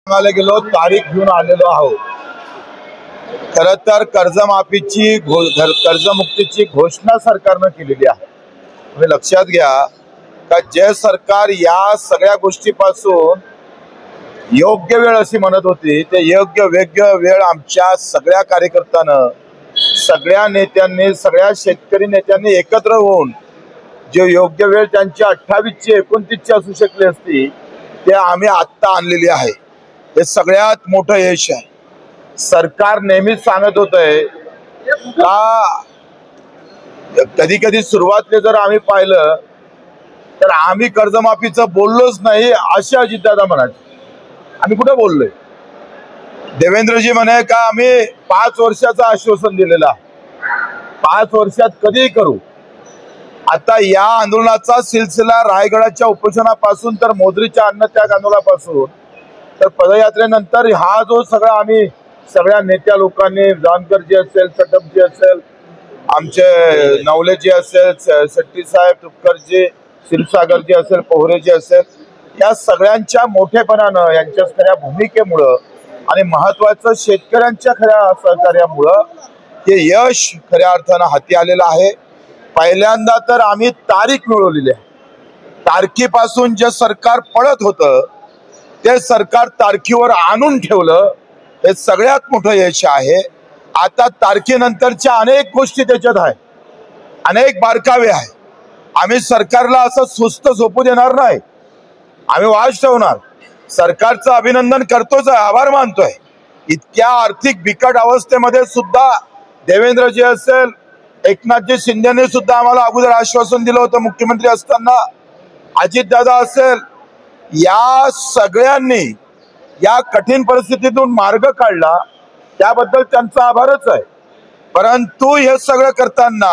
गेलो तारीख घेऊन आलेलो आहोत। खरं तर कर्जमुक्तीची घोषणा सरकारनं केलेली आहे। तुम्ही लक्षात घ्या का जे सरकार या सगळ्या गोष्टीपासून योग्य वेळ अशी म्हणत होती ते योग्य वेळ आमच्या सगळ्या कार्यकर्त्यांना, सगळ्या नेत्यांनी, सगळ्या शेतकरी नेत्यांनी एकत्र होऊन जे योग्य वेळ त्यांची 28ची 29ची असू शकली असती ते आम्ही आत्ता आणलेली आहे। हे सगळ्यात मोठं यश आहे। सरकार नेहमीच सांगत होतंय का कधी कधी सुरुवातीला जर आम्ही पाहिलं तर आम्ही कर्जमाफीचं बोललोच नाही असे अजितदादा म्हणाले। आम्ही कुठे बोललोय? देवेंद्रजी म्हणे का आम्ही 5 वर्षाचं आश्वासन दिलेलं आहे, 5 वर्षात कधीही करू। आता या आंदोलनाचा सिलसिला रायगडाच्या उपोषणापासून तर मोदरीच्या अन्नत्याग आंदोलनापासून तर पदयात्रेनंतर हा जो सगळा आम्ही सगळ्या नेत्या लोकांनी, जानकरजी असेल, सटपजी असेल, आमचे नवलेजी असेल, शेट्टी साहेब, तुपकरजी, क्षीरसागरजी असेल, पोहरेजी असेल, या सगळ्यांच्या मोठेपणानं, यांच्या खऱ्या भूमिकेमुळं आणि महत्वाचं शेतकऱ्यांच्या खऱ्या सहकार्यामुळं हे यश खऱ्या अर्थानं हाती आलेलं आहे। पहिल्यांदा तर आम्ही तारीख मिळवलेली आहे। तारखेपासून जे सरकार पळत होतं ते सरकार तारखेवर आणून ठेवलं, हे सगळ्यात मोठं यश आहे। आता तारखेनंतरच्या अनेक गोष्टी त्याच्यात आहे, अनेक बारकावे आहे। आम्ही सरकारला असं सुस्त झोपू देणार नाही, आम्ही वाज ठेवणार। सरकारचं अभिनंदन करतोच, आभार मानतोय। इतक्या आर्थिक बिकट अवस्थेमध्ये सुद्धा देवेंद्रजी असेल, एकनाथजी शिंदेने सुद्धा आम्हाला अगोदर आश्वासन दिलं होतं मुख्यमंत्री असताना, अजितदादा असेल, या सगळ्यांनी या कठीण परिस्थितीतून मार्ग काढला, त्याबद्दल त्यांचा आभारच आहे। परंतु हे सगळं करताना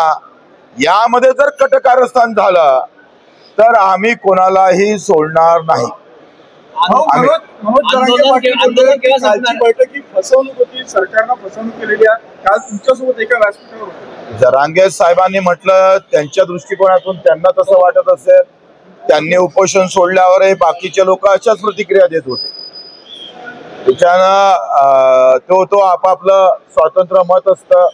यामध्ये जर कटकारस्थान झालं तर आम्ही कोणालाही सोडणार नाही। फसवणूक होती, सरकारनं फसवणूक केलेली आहे। काल तुमच्यासोबत एका व्यासपीठावर जरांगे साहेबांनी म्हटलं त्यांच्या दृष्टिकोनातून त्यांना तसं वाटत असेल, त्यांनी उपोषण सोडल्यावर बाकीचे लोक अशाच प्रतिक्रिया देत होते। त्याच्यानं तो आपापलं स्वतंत्र मत असतं।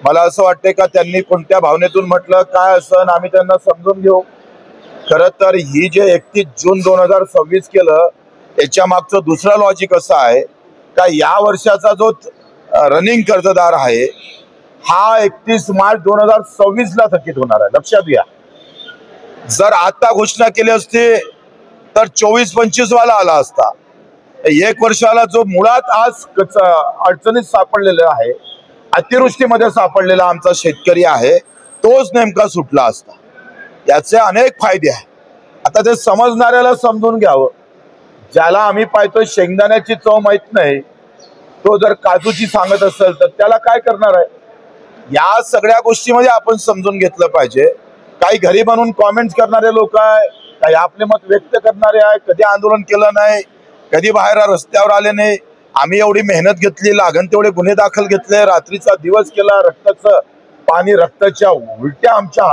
मला असं वाटतंय का त्यांनी कोणत्या भावनेतून म्हटलं काय असं आम्ही त्यांना समजून घेऊ। खरं तर ही जे 31 जून 2026 केलं याच्या मागचं दुसरं लॉजिक असं आहे का या वर्षाचा जो रनिंग कर्जदार आहे हा 31 मार्च 2026 ला थकीत होणार आहे। लक्षात घ्या, जर आता घोषणा केली असती तर 24-25 वाला आला असता। 1 वर्षाला जो मुळात आज अडचणीत सापडलेला आहे, अतिवृष्टीमध्ये सापडलेला आमचा शेतकरी आहे, तोच नेमका सुटला असता। याचे अनेक फायदे आहेत। आता ते समजणाऱ्याला समजून घ्यावं। ज्याला आम्ही पाहतो शेंगदाण्याची चव माहित नाही, तो जर काजूची सांगत असेल तर त्याला काय करणार आहे? या सगळ्या गोष्टीमध्ये आपण समजून घेतलं पाहिजे। काही घरी बनवून कॉमेंट्स करणारे लोक आहे, काही आपले मत व्यक्त करणारे आहे, कधी आंदोलन केलं नाही, कधी बाहेर रस्त्यावर आले नाही। आम्ही एवढी मेहनत घेतली, लागण तेवढे गुन्हे दाखल घेतले, रात्रीचा दिवस केला, रक्ताचं पाणी, रक्ताच्या उलट्या आमच्या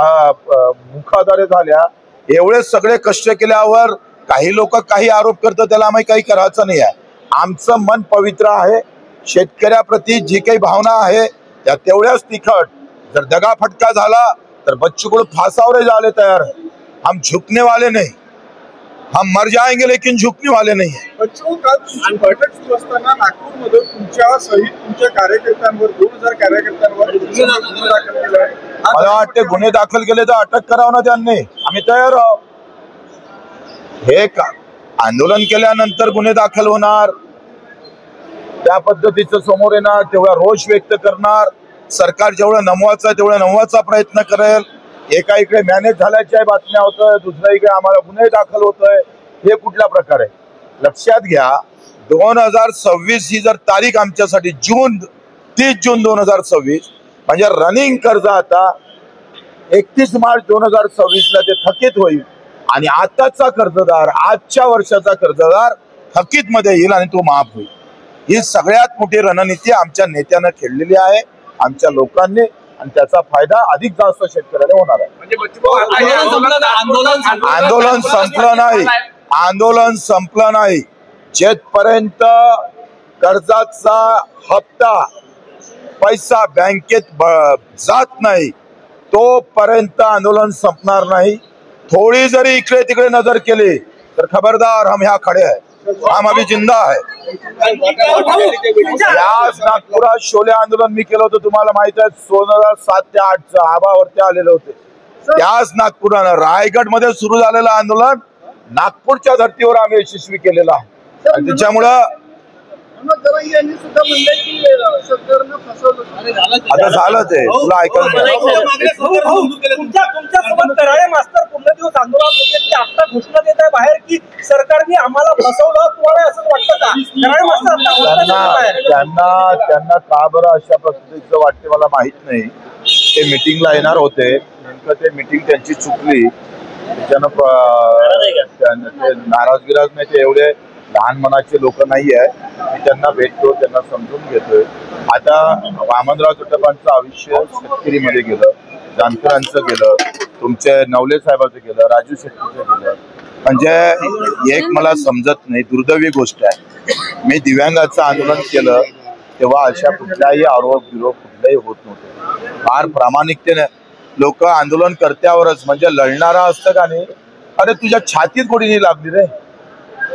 मुखाद्वारे झाल्या, एवढे सगळे कष्ट केल्यावर काही लोक काही आरोप करतात, त्याला आम्ही काही करायचं नाही आहे। आमचं मन पवित्र आहे। शेतकऱ्याप्रती जी काही भावना आहे त्या तेवढ्याच तिखट। जर दगाफटका झाला तर बच्चू कडू फासावर जाने तैयार है। हम झुकने वाले नहीं, हम मर जाएंगे लेकिन झुकने वाले नहीं है। बच्चू काल बैठक सुरू असताना नागपूरमध्ये तुमच्या सहित तुमच्या कार्यकर्त्यांवर 2000 कार्यकर्त्यांवर गुन्हे दाखल केले आहे। मला वाटते गुन्हे दाखल केले तर अटक करावं ना त्यांनी, आम्ही तयार आहोत। हे का आंदोलन केल्यानंतर गुन्हे दाखल होणार, त्या पद्धतीचं समोर येणार, तेवढा रोष व्यक्त करणार, सरकार जेवढं नमवायचं तेवढं नमवायचा प्रयत्न करेल। एका इकडे मॅनेज झाल्याच्या बातम्या होतोय, दुसऱ्या इकडे आम्हाला गुन्हे दाखल होतोय, हे कुठला प्रकार आहे? लक्षात घ्या, 2026 ही जर तारीख आमच्यासाठी 30 जून 2026 म्हणजे रनिंग कर्ज आता 31 मार्च 2026 ला ते थकीत होईल आणि आताचा कर्जदार, आजच्या वर्षाचा कर्जदार थकीत मध्ये येईल आणि तो माफ होईल। ही सगळ्यात मोठी रणनीती आमच्या नेत्यानं खेळलेली आहे, आमच्या लोकांनी, आणि त्याचा फायदा अधिक जास्त शेतकऱ्याला होणार आहे। आंदोलन संपलं नाही, आंदोलन संपलं नाही। जेथपर्यंत कर्जाचा हप्ता पैसा बँकेत जात नाही तोपर्यंत आंदोलन संपणार नाही. थोड़ी जरी इकडे तिकडे नजर केली तर खबरदार, हम यहाँ खड़े हैं, हम अभी जिंदा है. याच नागपुरात शोले आंदोलन मी केलं होतं, तुम्हाला माहित आहे. 2007 ते 2008 आबावरती आलेले होते. त्याच नागपुरानं रायगड मध्ये सुरू झालेलं आंदोलन नागपूरच्या धर्तीवर आम्ही यशस्वी केलेलं आहे. आणि त्याच्यामुळं आता झालं ते तुला ऐकायला तुमच्यासोबत कराळे मास्तर पूर्ण दिवस आंदोलनात होते की आता घोषणा देत आहे बाहेर की सरकारने आम्हाला फसवलं, तुम्हाला असं वाटतं का? कराळे मास्तर त्यांना का बरं अशा पद्धतीचं वाटते मला माहित नाही. ते मिटिंगला येणार होते, नेमकं ते मिटिंग त्यांची चुकली. त्याच्यानं नाराज नाही. ते एवढे लहान मनाचे लोक नाही आहे. मी त्यांना भेटतो, त्यांना समजून घेतोय. आता वामनराव चटपांचं आयुष्य शेतकरीमध्ये गेलं, जानकरांचं गेलं, तुमचे नवले साहेबांचं गेलं, राजू शेट्टीचं गेलं. म्हणजे एक मला समजत नाही, दुर्दैवी गोष्ट आहे. मी दिव्यांगाचं आंदोलन केलं तेव्हा अशा कुठल्याही आरोप विरोध कुठलाही होत नव्हते. फार प्रामाणिकतेने लोक आंदोलन कर्त्यावरच, म्हणजे लढणारा असतं का नाही, अरे तुझ्या छातीत गोडी नाही लागली रे,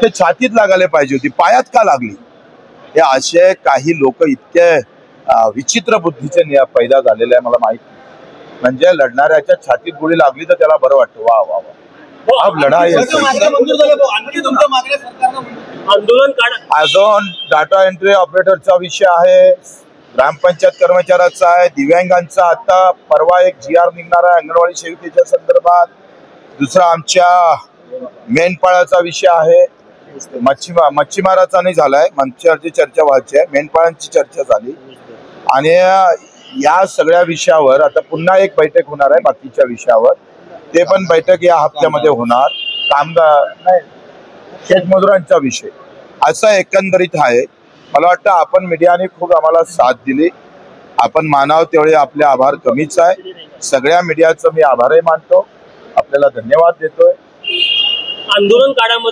ते छातीत लागायला पाहिजे होती, पायात का लागली. हे असे काही लोक इतके विचित्र बुद्धीचे पैदा झालेले आहे मला माहित नाही. म्हणजे लढणाऱ्याच्या छातीत गोळी लागली तर त्याला बरं वाटतं, वा वा वा, अब लढाई. अजून डाटा एंट्री ऑपरेटरचा विषय आहे, ग्रामपंचायत कर्मचाऱ्याचा आहे, दिव्यांगांचा. आता परवा एक GR निघणार आहे अंगणवाडी सेविकेच्या संदर्भात. दुसरा आमच्या मेंढपाळाचा विषय आहे. मच्छीमाराचा नाही झालाय, मच्छीमाराची चर्चा व्हायची आहे, मेंढपाळांची चर्चा झाली. आणि या सगळ्या विषयावर आता पुन्हा एक बैठक होणार आहे बाकीच्या विषयावर. ते पण बैठक या हप्त्यामध्ये होणार. कामगार नाही, शेतमजुरांचा विषय असा एकंदरीत आहे. मला वाटतं आपण मीडियाने खूप आम्हाला साथ दिली. आपण मानावं तेवढे आपले आभार कमीच आहे. सगळ्या मीडियाचं मी आभारही मानतो, आपल्याला धन्यवाद देतोय. आंदोलन काळामध्ये